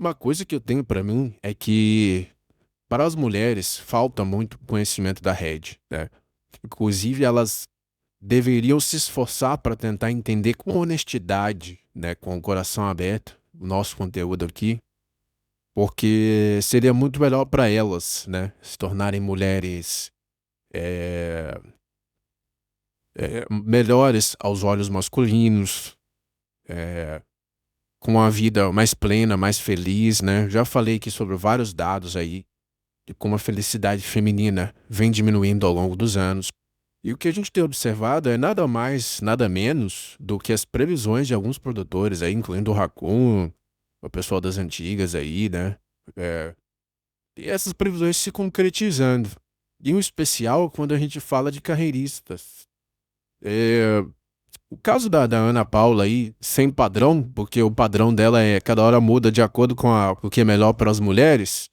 Uma coisa que eu tenho pra mim é que para as mulheres falta muito conhecimento da rede, né? Inclusive elas deveriam se esforçar para tentar entender com honestidade, né, com o coração aberto, o nosso conteúdo aqui, porque seria muito melhor para elas, né, se tornarem mulheres é, melhores aos olhos masculinos, é, com uma vida mais plena, mais feliz, né? Já falei aqui sobre vários dados aí de como a felicidade feminina vem diminuindo ao longo dos anos. E o que a gente tem observado é nada mais, nada menos do que as previsões de alguns produtores aí, incluindo o Raccoon, o pessoal das antigas aí, né? É, e essas previsões se concretizando. Em um especial quando a gente fala de carreiristas. É, o caso da Ana Paula aí, sem padrão, porque o padrão dela é cada hora muda de acordo com o que é melhor para as mulheres.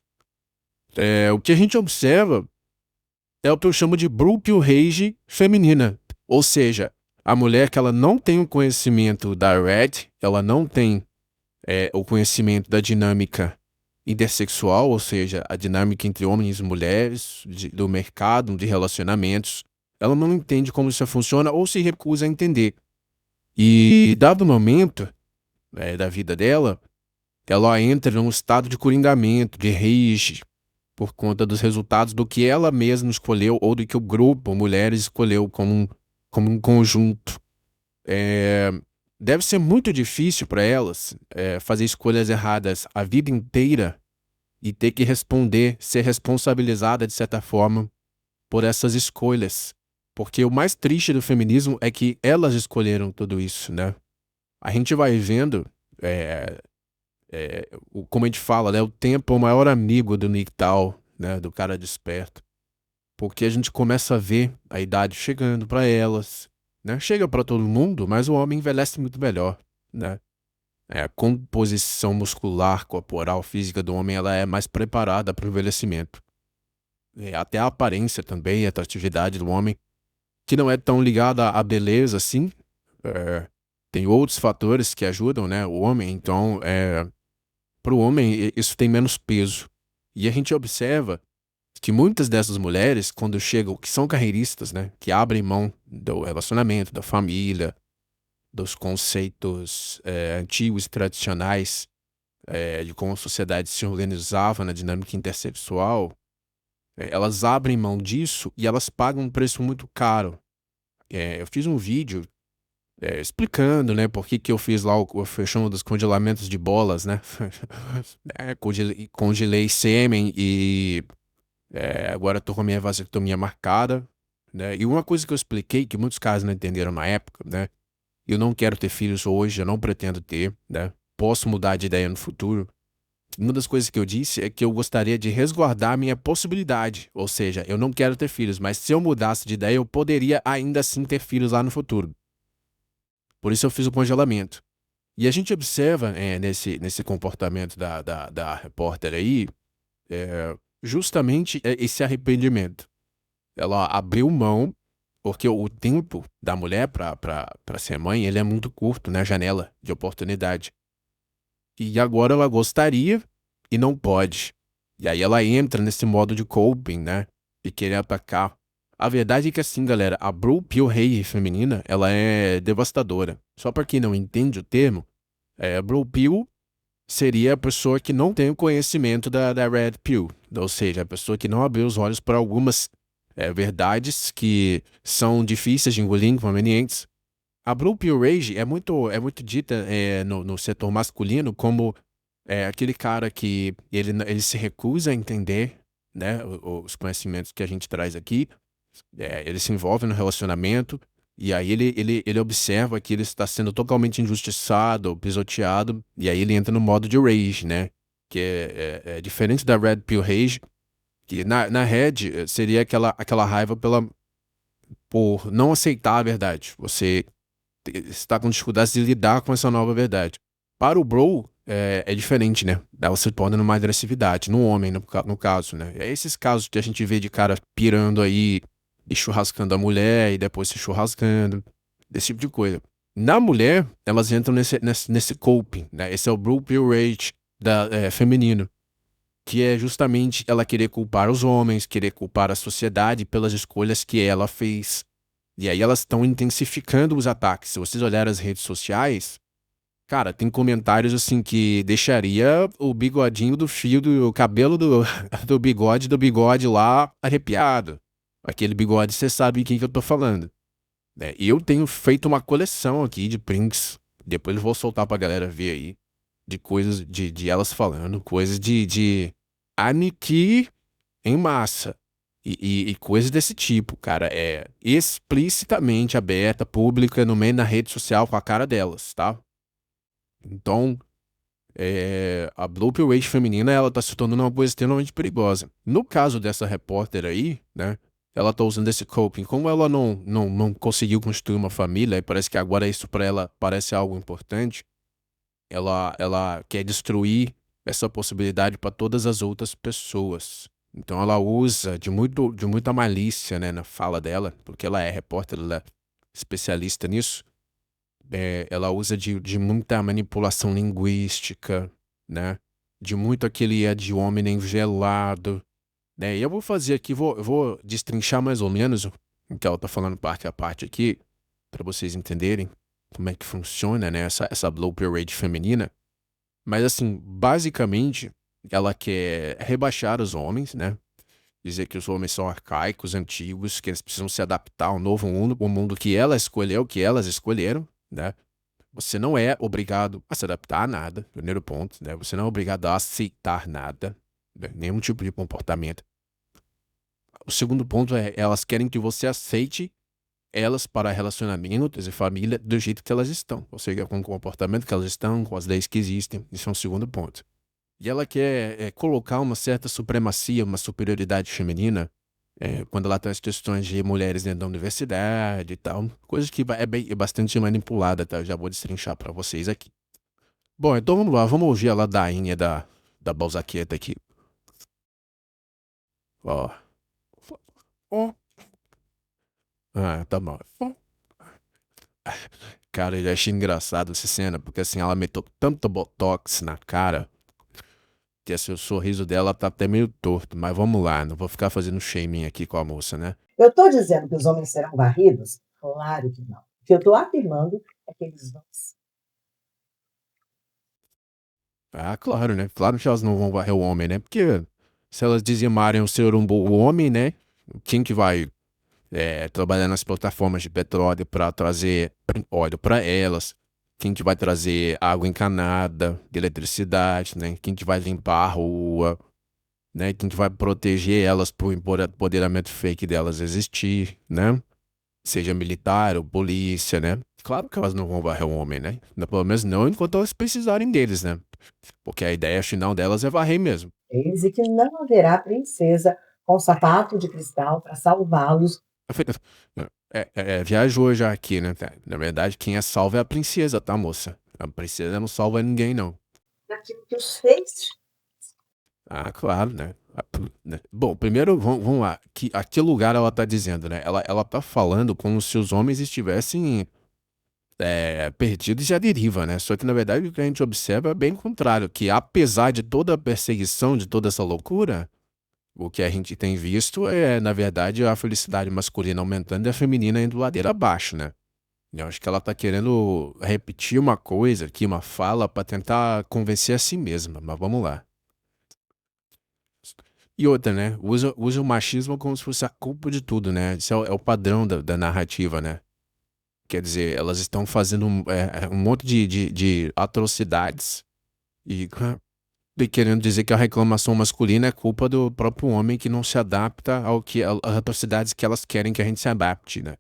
O que a gente observa é o que eu chamo de Blue Rage feminina. Ou seja, a mulher que ela não tem o conhecimento da Red, ela não tem o conhecimento da dinâmica intersexual, ou seja, a dinâmica entre homens e mulheres, do mercado, de relacionamentos. Ela não entende como isso funciona ou se recusa a entender. E dado o momento da vida dela, ela entra num estado de coringamento, de rage, por conta dos resultados do que ela mesma escolheu ou do que o grupo, mulheres, escolheu como um conjunto. É, deve ser muito difícil para elas fazer escolhas erradas a vida inteira e ter que responder, ser responsabilizada de certa forma por essas escolhas. Porque o mais triste do feminismo é que elas escolheram tudo isso, né? A gente vai vendo, é, como a gente fala, né? O tempo é o maior amigo do Nicktal, né? Do cara desperto. Porque a gente começa a ver a idade chegando para elas, né? Chega para todo mundo, mas o homem envelhece muito melhor, né? A composição muscular, corporal, física do homem, ela é mais preparada para o envelhecimento. Até a aparência também, a atratividade do homem, que não é tão ligada à beleza assim. É, tem outros fatores que ajudam, né? O homem, então, para o homem, isso tem menos peso. E a gente observa que muitas dessas mulheres, quando chegam, que são carreiristas, né, que abrem mão do relacionamento, da família, dos conceitos antigos e tradicionais de como a sociedade se organizava na dinâmica intersexual, elas abrem mão disso e elas pagam um preço muito caro. Eu fiz um vídeo explicando, né, por que eu fiz lá eu chamo dos congelamentos de bolas, né? Congelei sêmen e agora estou com a minha vasectomia marcada, né? E uma coisa que eu expliquei, que muitos casos não entenderam na época, né? Eu não quero ter filhos hoje, eu não pretendo ter, né? Posso mudar de ideia no futuro. Uma das coisas que eu disse é que eu gostaria de resguardar a minha possibilidade. Ou seja, eu não quero ter filhos, mas se eu mudasse de ideia, eu poderia ainda assim ter filhos lá no futuro. Por isso eu fiz o congelamento. E a gente observa nesse comportamento da repórter aí, justamente esse arrependimento. Ela abriu mão, porque o tempo da mulher para ser mãe, ele é muito curto, né? A janela de oportunidade. E agora ela gostaria e não pode. E aí ela entra nesse modo de coping, né? De querer atacar. A verdade é que assim, galera, a Blue Pill Rage feminina, ela é devastadora. Só para quem não entende o termo, Blue Pill seria a pessoa que não tem o conhecimento da Red Pill. Ou seja, a pessoa que não abriu os olhos para algumas verdades que são difíceis de engolir, inconvenientes. A Blue Pill Rage é muito dita no setor masculino como aquele cara que ele se recusa a entender, né, os conhecimentos que a gente traz aqui. Ele se envolve no relacionamento e aí ele observa que ele está sendo totalmente injustiçado, pisoteado, e aí ele entra no modo de rage, né? Que é diferente da Red Pill Rage, que na Red seria aquela raiva por não aceitar a verdade. Você está com dificuldade de lidar com essa nova verdade. Para o Bro, é diferente, né? Ela se torna numa agressividade, no homem, no caso, né? É esses casos que a gente vê de cara pirando aí e churrascando a mulher e depois se churrascando, desse tipo de coisa. Na mulher, elas entram nesse coping, né? Esse é o Blue Pill Rage. feminino, que é justamente ela querer culpar os homens, querer culpar a sociedade pelas escolhas que ela fez. E aí elas estão intensificando os ataques. Se vocês olharem as redes sociais, cara, tem comentários assim que deixaria o bigodinho do fio, do cabelo do bigode lá arrepiado. Aquele bigode, você sabe quem que eu tô falando. Né? E eu tenho feito uma coleção aqui de prints. Depois eu vou soltar pra galera ver aí. De coisas, de elas falando, coisas de Aniki em massa. E coisas desse tipo, cara. É explicitamente aberta, pública, no meio da rede social com a cara delas, tá? Então, a Blue Pill Rage feminina, ela tá se tornando uma coisa extremamente perigosa. No caso dessa repórter aí, né? Ela tá usando esse coping. Como ela não conseguiu construir uma família, e parece que agora isso pra ela parece algo importante, ela quer destruir essa possibilidade para todas as outras pessoas. Então ela usa de muita malícia, né, na fala dela, porque ela é repórter, ela é especialista nisso. Ela usa de muita manipulação linguística, né? De muito aquele ad hominem velado, né? E eu vou fazer aqui, eu vou destrinchar mais ou menos o que ela tá falando parte a parte aqui, para vocês entenderem como é que funciona, né? Essa Blue Pill Rage feminina. Mas assim, basicamente, ela quer rebaixar os homens, né? Dizer que os homens são arcaicos, antigos, que eles precisam se adaptar ao novo mundo, o mundo que ela escolheu, que elas escolheram, né? Você não é obrigado a se adaptar a nada, primeiro ponto, né? Você não é obrigado a aceitar nada, né? Nenhum tipo de comportamento. O segundo ponto é, elas querem que você aceite elas para relacionamentos e família do jeito que elas estão. Ou seja, com o comportamento que elas estão, com as leis que existem. Isso é um segundo ponto. E ela quer colocar uma certa supremacia, uma superioridade feminina, quando ela traz questões de mulheres dentro da universidade e tal. Coisa que é bastante manipulada, tá? Eu já vou destrinchar para vocês aqui. Bom, então vamos lá, vamos ouvir a ladainha da Balzaqueta aqui. Ó. Ó. Ah, tá bom. Ó. Cara, eu achei engraçado essa cena, porque assim, ela meteu tanto botox na cara que assim, o sorriso dela tá até meio torto. Mas vamos lá, não vou ficar fazendo shaming aqui com a moça, né? Eu estou dizendo que os homens serão varridos? Claro que não. O que eu estou afirmando é que eles vão. Ah, claro, né? Claro que elas não vão varrer o homem, né? Porque se elas dizimarem o homem, né? Quem que vai trabalhar nas plataformas de petróleo para trazer óleo para elas? Quem que vai trazer água encanada, de eletricidade, né? Quem que vai limpar a rua, né? Quem que vai proteger elas pro empoderamento fake delas existir, né? Seja militar ou polícia, né? Claro que elas não vão varrer o homem, né? Pelo menos não enquanto elas precisarem deles, né? Porque a ideia final delas é varrer mesmo. Eles e que não haverá princesa com sapato de cristal para salvá-los Viajou já aqui, né? Na verdade, quem é salvo é a princesa, tá, moça? A princesa não salva ninguém, não. daquilo que os fez. Ah, claro, né? Né? Bom, primeiro, vamos lá. A que lugar ela tá dizendo, né? Ela tá falando como se os homens estivessem perdidos e à deriva, né? Só que, na verdade, o que a gente observa é bem o contrário. Que apesar de toda a perseguição, de toda essa loucura, o que a gente tem visto é, na verdade, a felicidade masculina aumentando e a feminina indo ladeira abaixo, né? Eu acho que ela tá querendo repetir uma coisa aqui, uma fala, pra tentar convencer a si mesma, mas vamos lá. E outra, né? Usa o machismo como se fosse a culpa de tudo, né? Isso é o padrão da narrativa, né? Quer dizer, elas estão fazendo um monte de atrocidades e, e querendo dizer que a reclamação masculina é culpa do próprio homem que não se adapta às atrocidades que elas querem que a gente se adapte, né?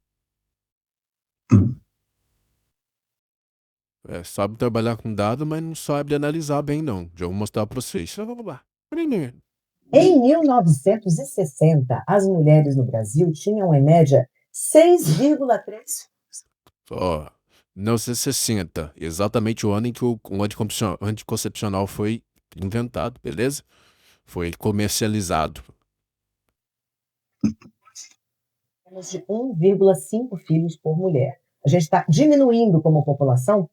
Sabe trabalhar com dado, mas não sabe analisar bem, não. Já vou mostrar pra vocês. Então, vamos lá. Em 1960, as mulheres no Brasil tinham, em média, 6,3. Ó, 1960, exatamente o ano em que o anticoncepcional foi inventado, beleza? Foi comercializado. Menos de 1,5 filhos por mulher. A gente está diminuindo como população,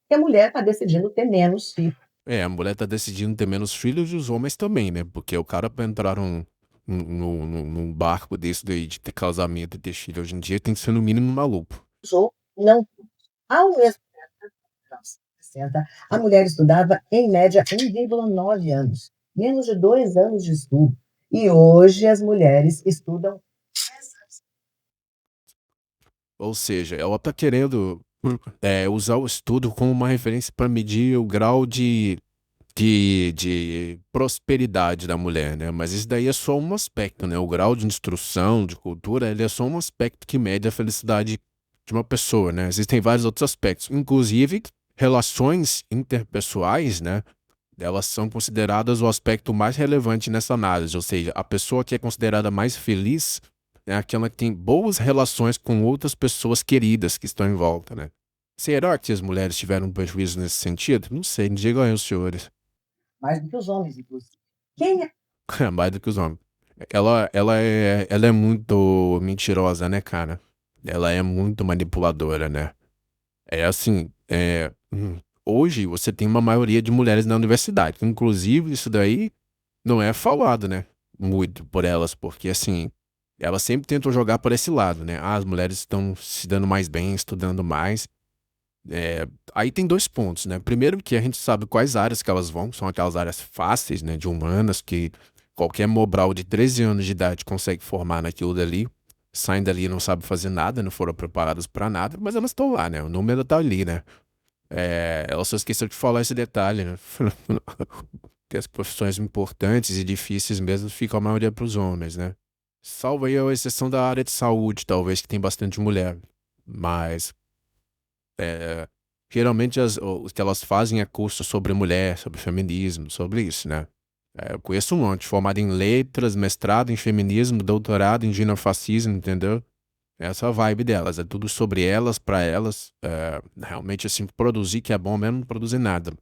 porque a mulher está decidindo ter menos filhos. A mulher tá decidindo ter menos filhos e os homens também, né? Porque o cara pra entrar num barco desse daí de ter casamento e ter filho hoje em dia tem que ser no mínimo maluco. Ou não, ao mesmo tempo, nos anos 60, a mulher estudava, em média, 1,9 anos, menos de 2 anos de estudo. E hoje as mulheres estudam 10 anos. Ou seja, ela tá querendo usar o estudo como uma referência para medir o grau de prosperidade da mulher, né? Mas isso daí é só um aspecto, né? O grau de instrução, de cultura, ele é só um aspecto que mede a felicidade de uma pessoa, né? Existem vários outros aspectos, inclusive relações interpessoais, né? Elas são consideradas o aspecto mais relevante nessa análise, ou seja, a pessoa que é considerada mais feliz é aquela que tem boas relações com outras pessoas queridas que estão em volta, né? Será que as mulheres tiveram um prejuízo nesse sentido? Não sei, digam aí os senhores. Mais do que os homens, inclusive. Quem é? Mais do que os homens. Ela é muito mentirosa, né, cara? Ela é muito manipuladora, né? É assim, hoje você tem uma maioria de mulheres na universidade. Inclusive, isso daí não é falado, né? Muito por elas, porque assim, elas sempre tentam jogar por esse lado, né? Ah, as mulheres estão se dando mais bem, estudando mais. Aí tem dois pontos, né? Primeiro que a gente sabe quais áreas que elas vão, são aquelas áreas fáceis, né, de humanas, que qualquer mobral de 13 anos de idade consegue formar naquilo dali. Saem dali e não sabem fazer nada, não foram preparadas para nada, mas elas estão lá, né? O número tá ali, né? Ela só esqueceu de falar esse detalhe, né? Que as profissões importantes e difíceis mesmo ficam a maioria para os homens, né? Salvo aí a exceção da área de saúde, talvez, que tem bastante mulher. Mas é, geralmente o que elas fazem é curso sobre mulher, sobre feminismo, sobre isso, né? Eu conheço um monte, formado em letras, mestrado em feminismo, doutorado em ginofascismo, entendeu? Essa é a vibe delas, é tudo sobre elas, pra elas. Realmente, assim, produzir que é bom mesmo, não produzir nada,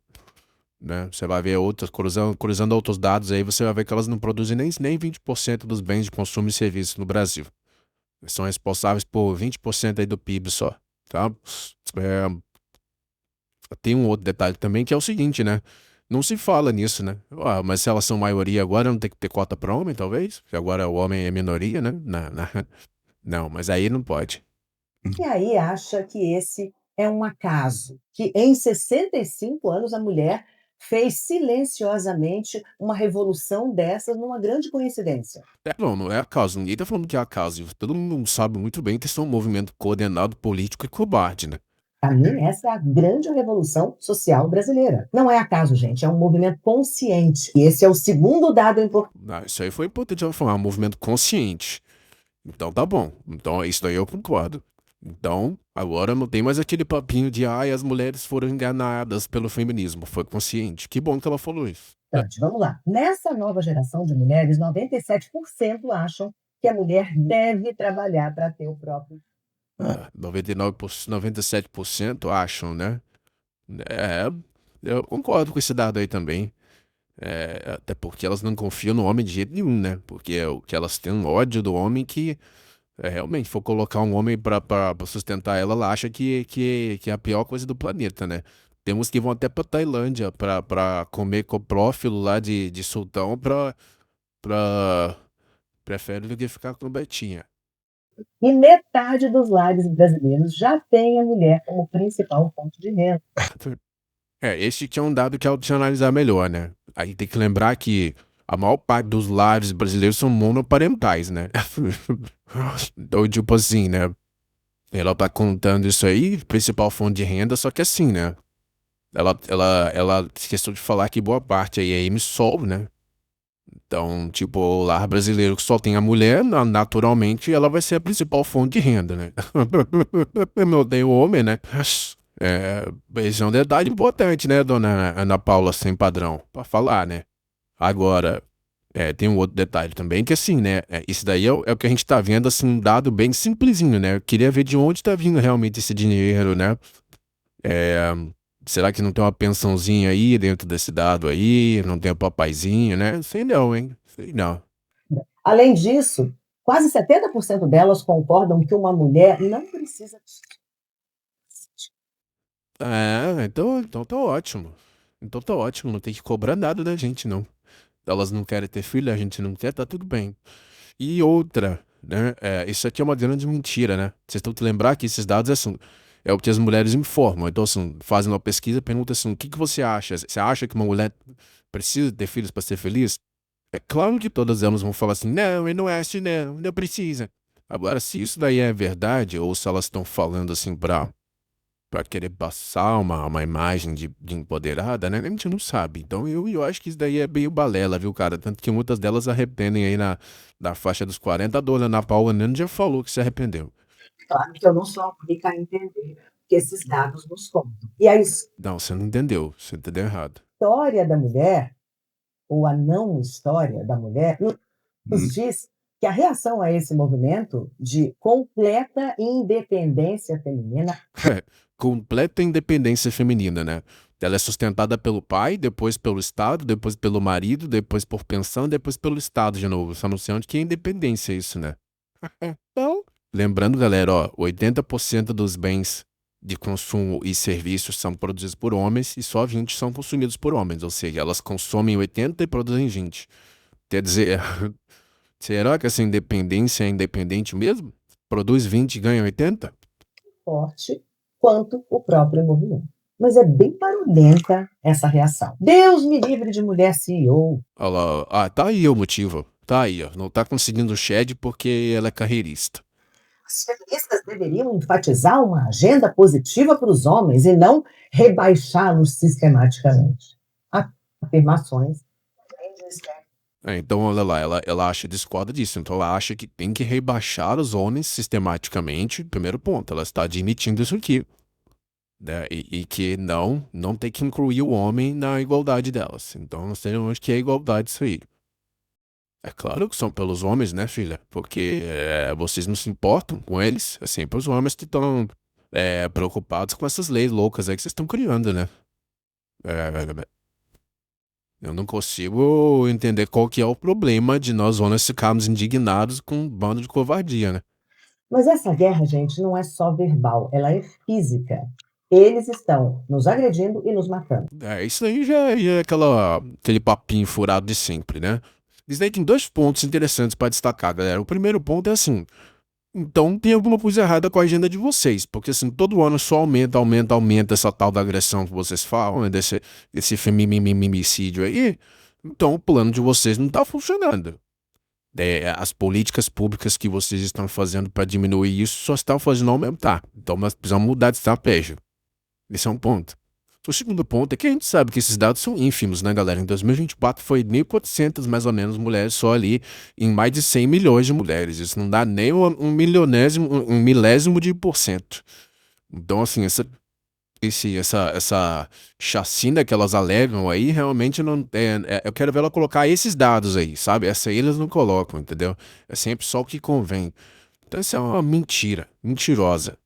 né? Você vai ver outras, cruzando outros dados aí, você vai ver que elas não produzem nem 20% dos bens de consumo e serviços no Brasil. São responsáveis por 20% aí do PIB só, tá? É, Tem um outro detalhe também que é o seguinte, né? Não se fala nisso, né? Mas se elas são maioria agora, não tem que ter cota para homem, talvez? Que agora o homem é minoria, né? Não, mas aí não pode. E aí acha que esse é um acaso, que em 65 anos a mulher fez silenciosamente uma revolução dessas numa grande coincidência. Não é acaso. Ninguém tá falando que é acaso. Todo mundo sabe muito bem que isso é um movimento coordenado, político e covarde, né? Para mim, essa é a grande revolução social brasileira. Não é acaso, gente, é um movimento consciente. E esse é o segundo dado importante. Isso aí foi importante ela falar, um movimento consciente. Então tá bom. Então isso daí eu concordo. Então, agora não tem mais aquele papinho de as mulheres foram enganadas pelo feminismo. Foi consciente. Que bom que ela falou isso. Vamos lá. Nessa nova geração de mulheres, 97% acham que a mulher deve trabalhar para ter o próprio. 99%, 97% acham, né? É, eu concordo com esse dado aí também. Até porque elas não confiam no homem de jeito nenhum, né? Porque é o que elas têm um ódio do homem que realmente for colocar um homem pra sustentar ela, ela acha que é a pior coisa do planeta, né? Temos que vão até pra Tailândia pra comer coprófilo lá de sultão pra prefere do que ficar com Betinha. E metade dos lares brasileiros já tem a mulher como principal fonte de renda. Esse que é um dado que é de analisar melhor, né? Aí tem que lembrar que a maior parte dos lares brasileiros são monoparentais, né? Então, tipo assim, né? Ela tá contando isso aí, principal fonte de renda, só que assim, né? Ela esqueceu de falar que boa parte aí é MSOL, né? Então, tipo, o lar brasileiro que só tem a mulher, naturalmente, ela vai ser a principal fonte de renda, né? Eu odeio o homem, né? Esse é um detalhe importante, né, dona Ana Paula Sem Padrão, pra falar, né? Agora, tem um outro detalhe também, que assim, né? Isso daí é o que a gente tá vendo, assim, um dado bem simplesinho, né? Eu queria ver de onde tá vindo realmente esse dinheiro, né? É, será que não tem uma pensãozinha aí dentro desse dado aí? Não tem um papaizinho, né? Sei não, hein? Sei não. Além disso, quase 70% delas concordam que uma mulher não precisa. Então tá ótimo. Então tá ótimo, não tem que cobrar nada da gente, não. Elas não querem ter filho, a gente não quer, tá tudo bem. E outra, né? Isso aqui é uma grande mentira, né? Vocês estão te lembrar que esses dados é o que as mulheres informam. Então, assim, fazem uma pesquisa, perguntam assim: o que que você acha? Você acha que uma mulher precisa ter filhos para ser feliz? É claro que todas elas vão falar assim: não, eu não acho, não precisa. Agora, se isso daí é verdade, ou se elas estão falando assim pra querer passar uma imagem de empoderada, né? A gente não sabe. Então eu acho que isso daí é meio balela, viu, cara? Tanto que muitas delas arrependem aí na faixa dos 40. A dona Ana Paula Nando já falou que se arrependeu. Claro que eu não sou a única a entender que esses dados nos contam. E a Não, você não entendeu. Você entendeu errado. história da mulher, ou a não história da mulher, nos diz que a reação a esse movimento de completa independência feminina Completa independência feminina, né? Ela é sustentada pelo pai, depois pelo Estado, depois pelo marido, depois por pensão, depois pelo Estado de novo. Só não sei onde que é independência isso, né? Então, lembrando, galera, ó, 80% dos bens de consumo e serviços são produzidos por homens e só 20 são consumidos por homens. Ou seja, elas consomem 80 e produzem 20. Quer dizer, será que essa independência é independente mesmo? Produz 20 e ganha 80? forte quanto o próprio movimento. Mas é bem barulhenta essa reação. Deus me livre de mulher CEO. Olha lá, tá aí o motivo. Tá aí, ó. Não tá conseguindo o shed porque ela é carreirista. As feministas deveriam enfatizar uma agenda positiva para os homens e não rebaixá-los sistematicamente. Afirmações. Então, olha lá, ela discorda disso. Então, ela acha que tem que rebaixar os homens sistematicamente. Primeiro ponto, ela está admitindo isso aqui. Né? E que não tem que incluir o homem na igualdade delas. Então, não sei onde que é igualdade isso aí. É claro que são pelos homens, né, filha? Porque vocês não se importam com eles. É sempre os homens que estão preocupados com essas leis loucas aí que vocês estão criando, né? É, eu não consigo entender qual que é o problema de nós homens ficarmos indignados com um bando de covardia, né? Mas essa guerra, gente, não é só verbal, ela é física. Eles estão nos agredindo e nos matando. Isso aí já é aquele papinho furado de sempre, né? Isso daí tem dois pontos interessantes para destacar, galera. O primeiro ponto é assim: então tem alguma coisa errada com a agenda de vocês, porque assim, todo ano só aumenta essa tal da agressão que vocês falam, né, desse feminicídio aí. Então o plano de vocês não tá funcionando. As políticas públicas que vocês estão fazendo para diminuir isso só estão fazendo aumentar. Então nós precisamos mudar de estratégia. Esse é um ponto. O segundo ponto é que a gente sabe que esses dados são ínfimos, né, galera? Em 2024 foi 1.400 mais ou menos mulheres só ali em mais de 100 milhões de mulheres. Isso não dá nem um milésimo de %. Então, assim, essa chacina que elas alegam aí, realmente não eu quero ver ela colocar esses dados aí, sabe? Essa aí eles não colocam, entendeu? É sempre só o que convém. Então, isso é uma mentira, mentirosa.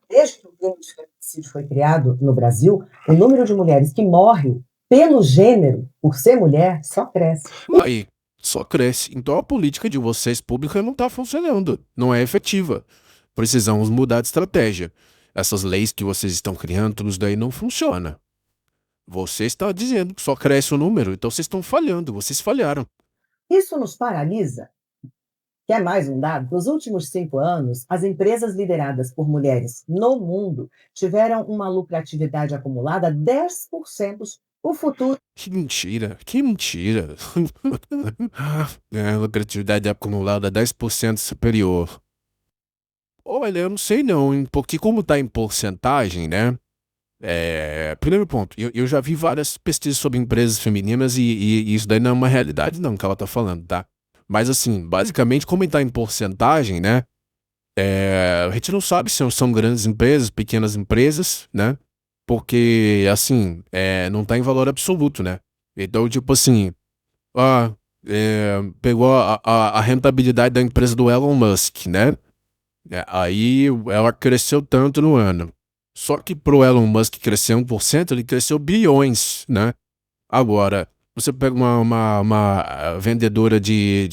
Desde que o crime de feminicídio foi criado no Brasil, o número de mulheres que morrem pelo gênero, por ser mulher, só cresce. Aí, só cresce. Então a política de vocês pública não está funcionando, não é efetiva. Precisamos mudar de estratégia. Essas leis que vocês estão criando, tudo isso daí não funciona. Você está dizendo que só cresce o número, então vocês estão falhando, vocês falharam. Isso nos paralisa. Quer mais um dado? Nos últimos 5 anos, as empresas lideradas por mulheres no mundo tiveram uma lucratividade acumulada 10%. O futuro Que mentira, que mentira. Lucratividade acumulada 10% superior. Olha, eu não sei não, hein, porque como tá em porcentagem, né? Primeiro ponto, eu já vi várias pesquisas sobre empresas femininas e isso daí não é uma realidade não que ela tá falando, tá? Mas assim, basicamente como tá em porcentagem, né? A gente não sabe se são grandes empresas, pequenas empresas, né? Porque, assim, não tá em valor absoluto, né? Então, tipo assim, pegou a rentabilidade da empresa do Elon Musk, né? Aí ela cresceu tanto no ano. Só que pro Elon Musk crescer 1%, ele cresceu bilhões, né? Agora, você pega uma vendedora de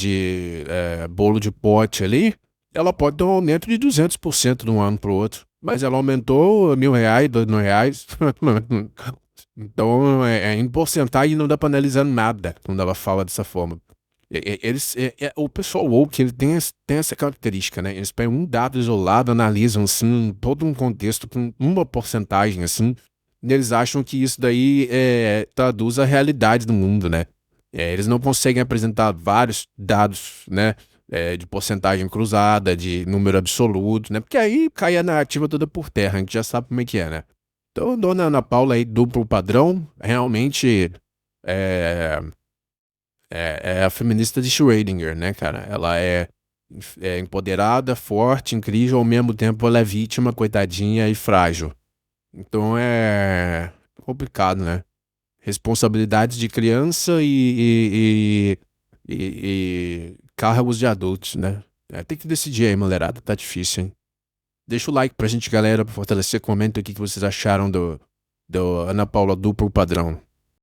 bolo de pote ali, ela pode ter um aumento de 200% de um ano pro outro. Mas ela aumentou R$ 1.000, R$ 2.000. Então, em porcentagem não dá pra analisar nada quando ela fala dessa forma. O pessoal woke, ele tem essa característica, né? Eles pegam um dado isolado, analisam, assim, todo um contexto com uma porcentagem, assim, e eles acham que isso daí traduz a realidade do mundo, né? Eles não conseguem apresentar vários dados, né? De porcentagem cruzada, de número absoluto, né? Porque aí cai a narrativa toda por terra, a gente já sabe como é que é, né? Então, dona Ana Paula aí, duplo padrão, realmente é, é a feminista de Schrödinger, né, cara? Ela é empoderada, forte, incrível, ao mesmo tempo ela é vítima, coitadinha e frágil. Então é complicado, né? Responsabilidades de criança e cargos de adultos, né? Tem que decidir aí, mulherada, tá difícil, hein? Deixa o like pra gente, galera, pra fortalecer. Comenta o que vocês acharam do Ana Paula duplo padrão.